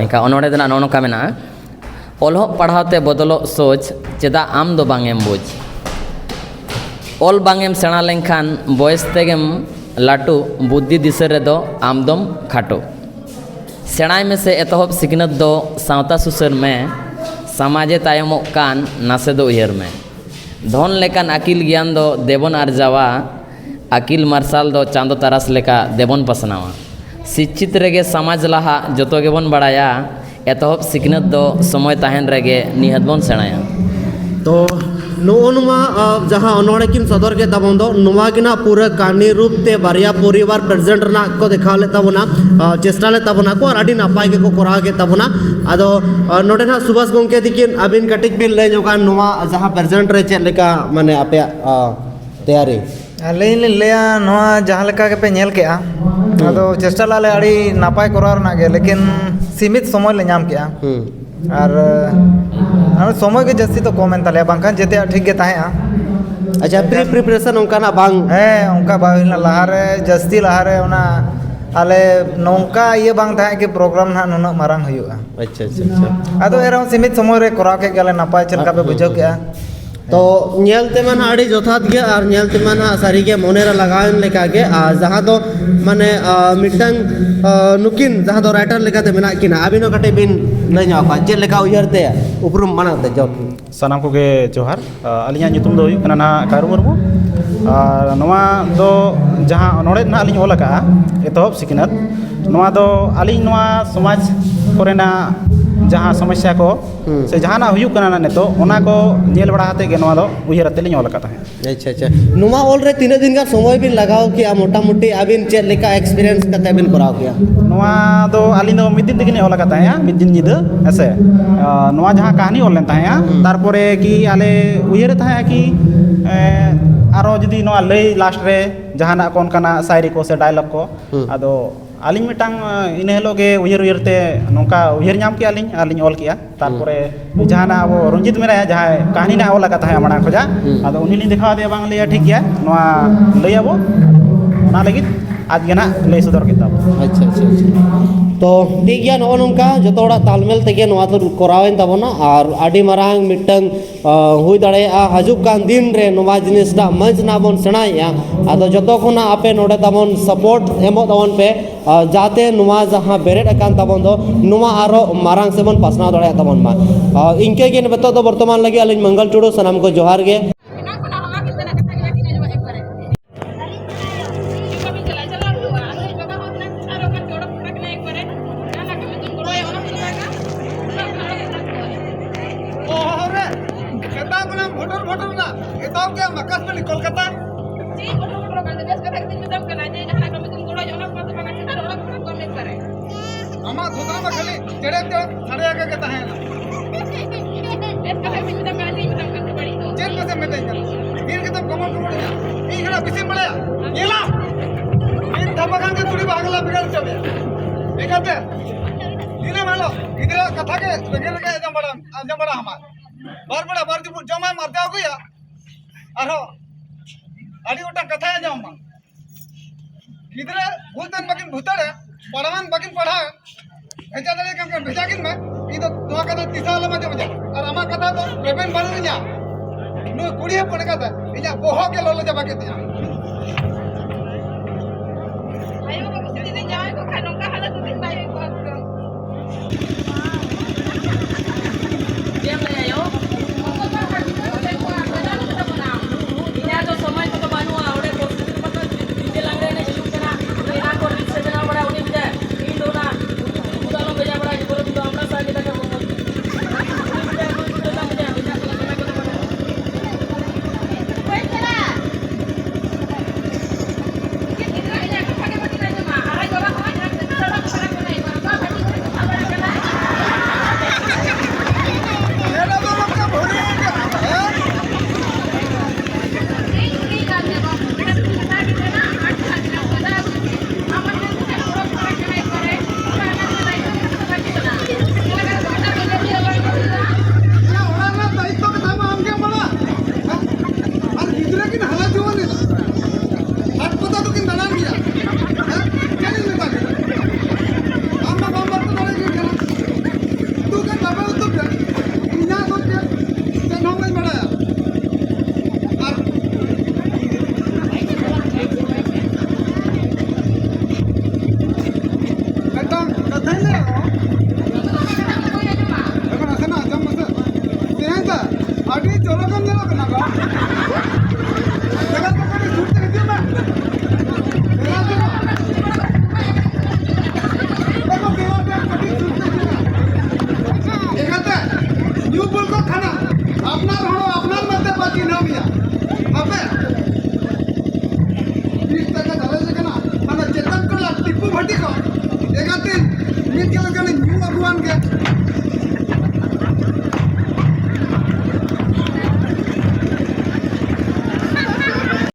इनका अनोड़े देना नौका मेना ओल्हो पढ़ाते बदलो सोच चेदा आम दो बांगेम बुझ ओल बांगेम सेणा लेनखान बयस तेगेम लाटू बुद्धि दिशा रेदो आमदम खाटो सेणाय में से एतहब सिकनत दो सावता सुसर में समाजे तायमो कान नासे दो उयहर में धन लेकान आकिल ज्ञान दो देवन आर्जावा आकिल मार्शाल दो चांदो तारास लेका देवन पसनावा शिक्षित रेगे समाज लहा जतो गेबन बड़ाया एतहब सिकनत दो समय ताहन रेगे निहत बन सेणाया तो नोनुमा जहाँ अनोड़े किन सदर के तबन दो नुमा किना पूरा कहानी रूप ते बारिया परिवार प्रेजेंट ना को दिखा ले तबना चेष्टा ले तबना को अड़ी नापाय के को कोरा के तबना आदो नोडे ना सुभाष गोंके दिकिन अबिन कटिक बिल ले जोका नुमा जहाँ प्रेजेंट रे चेक लेका माने आपे तैयारी अलिन लेया नोआ जहाँ लेका के पे नेल के आदो चेष्टा लाले अड़ी नापाय कोरा रना के लेकिन सीमित समय ले नाम के और समय के जस्ती तो कमेंट ताले बांखान जेते ठीक के ताहे अच्छा प्री प्रिपरेशन उनका ना बांग है उनका बाहिना लहारे जस्ती लहारे उना आले नौका ये बांग ताहे के प्रोग्राम ना नुना मारंग हुआ अच्छा अच्छा अच्छा आदो एरा सीमित समय रे कोरा के गले नापाय चलका पे बुझो के तो नेलते मन आड़ी जोथात गे और नेलते मन सारी के मोनेरा लगान लेका गे जहाँ तो माने मिटंग नुकिन जहाँ तो राइटर लेकाते मेना किना अबिनो कटे बिन ले ᱧᱟᱯᱟ ᱪᱮᱫ ᱞᱮᱠᱟ ᱩᱭᱦᱟᱹᱨᱛᱮ ᱩᱯᱨᱩᱢ ᱢᱟᱱᱟᱣᱛᱮ ᱡᱚᱛ ᱥᱟᱱᱟᱢ ᱠᱚᱜᱮ ᱡᱚᱦᱟᱨ ᱟᱹᱞᱤᱧᱟᱜ ᱧᱩᱛᱩᱢ ᱫᱚ ᱦᱩᱭᱩᱜ ᱠᱟᱱᱟ ᱱᱟᱦᱟᱜ ᱠᱟᱨᱩ ᱢᱩᱨᱢᱩ ᱟᱨ ᱱᱚᱣᱟ ᱫᱚ ᱡᱟᱦᱟᱸ ᱚᱱᱚᱲᱦᱮ ᱱᱟᱦᱟᱜ ᱞᱤᱧ ᱚᱞ ᱟᱠᱟᱜᱼᱟ ᱮᱛᱚᱦᱚᱵ ᱥᱤᱠᱷᱱᱟᱹᱛ ᱱᱚᱣᱟ ᱫᱚ ᱟᱹᱞᱤᱧ ᱱᱚᱣᱟ ᱥᱚᱢᱟᱡᱽ ᱠᱚᱨᱮᱱᱟᱜ जहाँ समस्या को से जहाँ हुयुक कना नेतो ओना को नेल बड़ा हाते गे नवा दो उयहर आते लिኝ ओल कता है अच्छा अच्छा नुमा ओल रे तीन दिन का समय बिन लगाओ कि मोटा मोटी अबिन चेक लेका एक्सपीरियंस कते बिन कराओ किया नवा दो आली दो मिद दिन दिगिन ओल कता है मिद दिन निद ऐसे नवा जहाँ कहानी ओल लेता है तारपरे कि आले उयहर था है कि आरो जदी नवा लई लास्ट रे जहाना कोन कना शायरी को से डायलॉग को आदो आलिंग मिटांग इन हेलो के उयहरते नौका उयहर नाम के आलिंग ओल किया तारपरे जहाना अब रंजित मेरा जहाँ कहानी ना ओल कता है माना खोजा आदो उनी लिंग दिखा दे बांग लिया ठीक गया नवा लई आबो ना लगित आज के ना लई सदर के तब अच्छा अच्छा तो ठीक गया नो नोंका जतोड़ा तालमेल तेगे नवा तो करावेन तबना और आडी मारांग मिटंग हुई दड़े हजुक कान दिन रे नवा जिनिस दा मंच ना बन सेणाया आदो जतो खोना आपे नोडे तबन सपोर्ट एमो तबन पे जाते नुमा जहाँ बेरेट अकान तबन दो नुमा आरो मारांग से बन पासना दड़े तबन मा इनके के बतो तो वर्तमान लगे अलिन मंगल टुडू सनाम को जोहार गे गिद्रा भूतन बाकिन भूतड़े पढ़ावन बाकिन पढ़ा भेजा दे कम कम भेजा किन में ई तो दुआ कथा तिसाल मजे मजे और अमा कथा तो पेमेंट बानु निया नु कुड़िए पड़ कथा इजा बोहो के लोलो जबा के दिया आयो को सिद्धि दे जाए को खानो का हालत दिन बाई को जेम ले आयो बताइए ना এখন আছে না জম আছে তেহেন তা আডি চলকম জলক না গা জায়গা তো করে ছুটতে দিও না দেখো দেওয়াতে কটি ছুটতে দিও না এখানে নিউ বলকো খানা আপনার হলো আপনার মধ্যে বাকি না মিয়া হবে 20 টাকা ধরে যেখানে মানে চেতন করলা টিপু ভাটি কো এখানে নিউ কেন নিউ আগুয়ান কে